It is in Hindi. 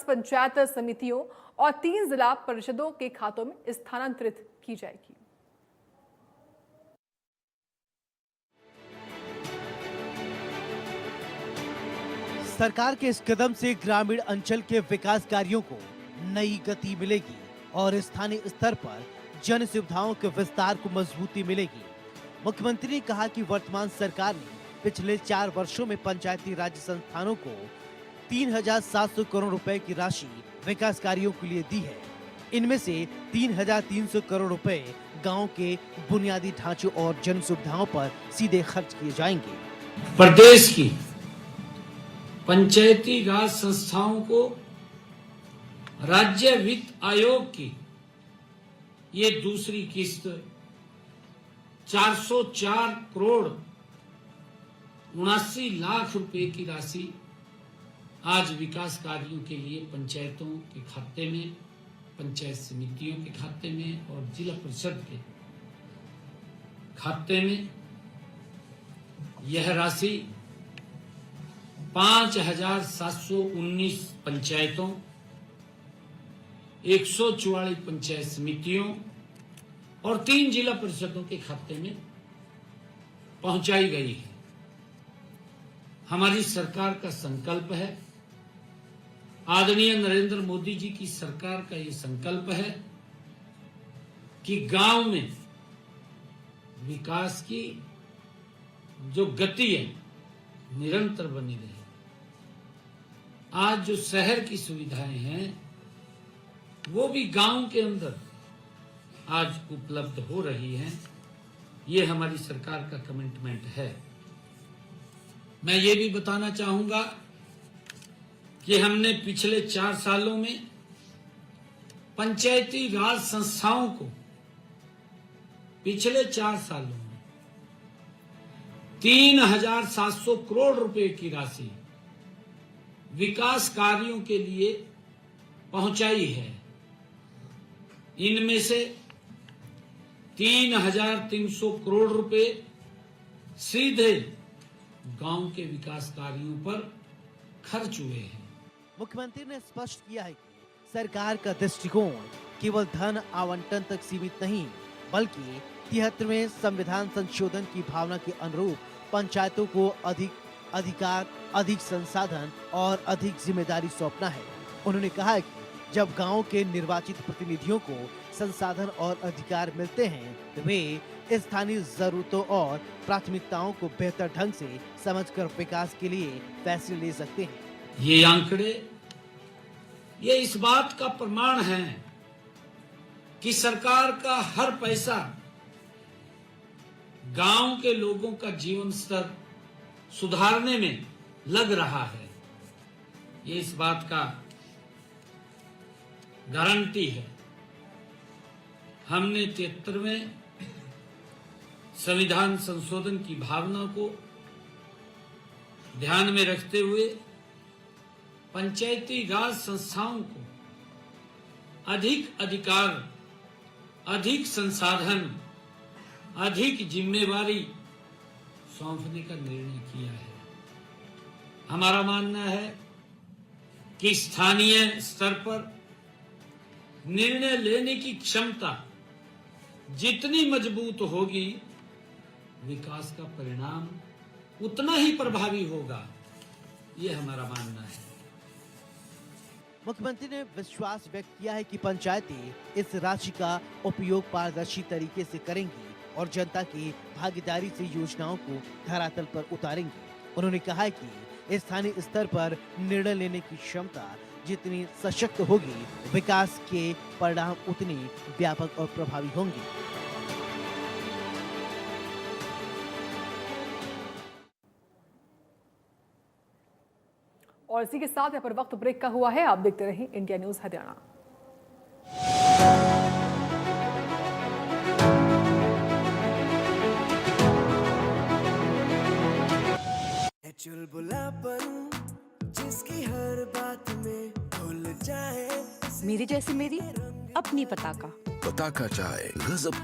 पंचायत समितियों और 3 जिला परिषदों के खातों में स्थानांतरित की जाएगी। सरकार के इस कदम से ग्रामीण अंचल के विकास कार्यों को नई गति मिलेगी और स्थानीय स्तर पर जन सुविधाओं के विस्तार को मजबूती मिलेगी। मुख्यमंत्री ने कहा कि वर्तमान सरकार ने पिछले 4 वर्षों में पंचायती राज संस्थानों को 3,700 करोड़ रुपए की राशि विकास कार्यों के लिए दी है। इनमें से 3,300 करोड़ रुपए गांव के बुनियादी ढांचों और जन सुविधाओं पर सीधे खर्च किए जाएंगे। प्रदेश की पंचायती राज संस्थाओं को राज्य वित्त आयोग की ये दूसरी किस्त 404 करोड़ 79 लाख रुपए की राशि आज विकास कार्यों के लिए पंचायतों के खाते में, पंचायत समितियों के खाते में और जिला परिषद के खाते में यह राशि 5,719 पंचायतों, 144 पंचायत समितियों और 3 जिला परिषदों के खाते में पहुंचाई गई है। हमारी सरकार का संकल्प है, आदरणीय नरेंद्र मोदी जी की सरकार का ये संकल्प है कि गांव में विकास की जो गति है निरंतर बनी रहे। आज जो शहर की सुविधाएं हैं वो भी गांव के अंदर आज उपलब्ध हो रही हैं। ये हमारी सरकार का कमिटमेंट है। मैं ये भी बताना चाहूंगा कि हमने पिछले 4 सालों में पंचायती राज संस्थाओं को पिछले 4 सालों में 3,700 करोड़ रुपए की राशि विकास कार्यों के लिए पहुंचाई है। इनमें से 3,300 करोड़ रुपए सीधे गांव के विकास कार्यों पर खर्च हुए हैं। मुख्यमंत्री ने स्पष्ट किया है कि सरकार का दृष्टिकोण केवल धन आवंटन तक सीमित नहीं, बल्कि 73वें संविधान संशोधन की भावना के अनुरूप पंचायतों को अधिक अधिकार, अधिक संसाधन और अधिक जिम्मेदारी सौंपना है। उन्होंने कहा कि जब गांव के निर्वाचित प्रतिनिधियों को संसाधन और अधिकार मिलते हैं तो वे स्थानीय जरूरतों और प्राथमिकताओं को बेहतर ढंग से समझकर विकास के लिए फैसले ले सकते हैं। ये आंकड़े ये इस बात का प्रमाण है कि सरकार का हर पैसा गांव के लोगों का जीवन स्तर सुधारने में लग रहा है। ये इस बात का गारंटी है। हमने 73वें संविधान संशोधन की भावना को ध्यान में रखते हुए पंचायती राज संस्थाओं को अधिक अधिकार, अधिक संसाधन, अधिक जिम्मेवारी सौंपने का निर्णय किया है। हमारा मानना है कि स्थानीय स्तर पर निर्णय लेने की क्षमता जितनी मजबूत होगी, विकास का परिणाम उतना ही प्रभावी होगा। ये हमारा मानना है। मुख्यमंत्री ने विश्वास व्यक्त किया है कि पंचायतें इस राशि का उपयोग पारदर्शी तरीके से करेंगी और जनता की भागीदारी से योजनाओं को धरातल पर उतारेंगी। उन्होंने कहा है कि स्थानीय स्तर पर निर्णय लेने की क्षमता जितनी सशक्त होगी, विकास के परिणाम उतने व्यापक और प्रभावी होंगे। और इसी के साथ यहाँ पर वक्त ब्रेक का हुआ है। आप देखते रहिए इंडिया न्यूज हरियाणा। चुलबुलापन जिसकी हर बात में भूल जाए, मेरी जैसी मेरी अपनी पताका चाय गजब का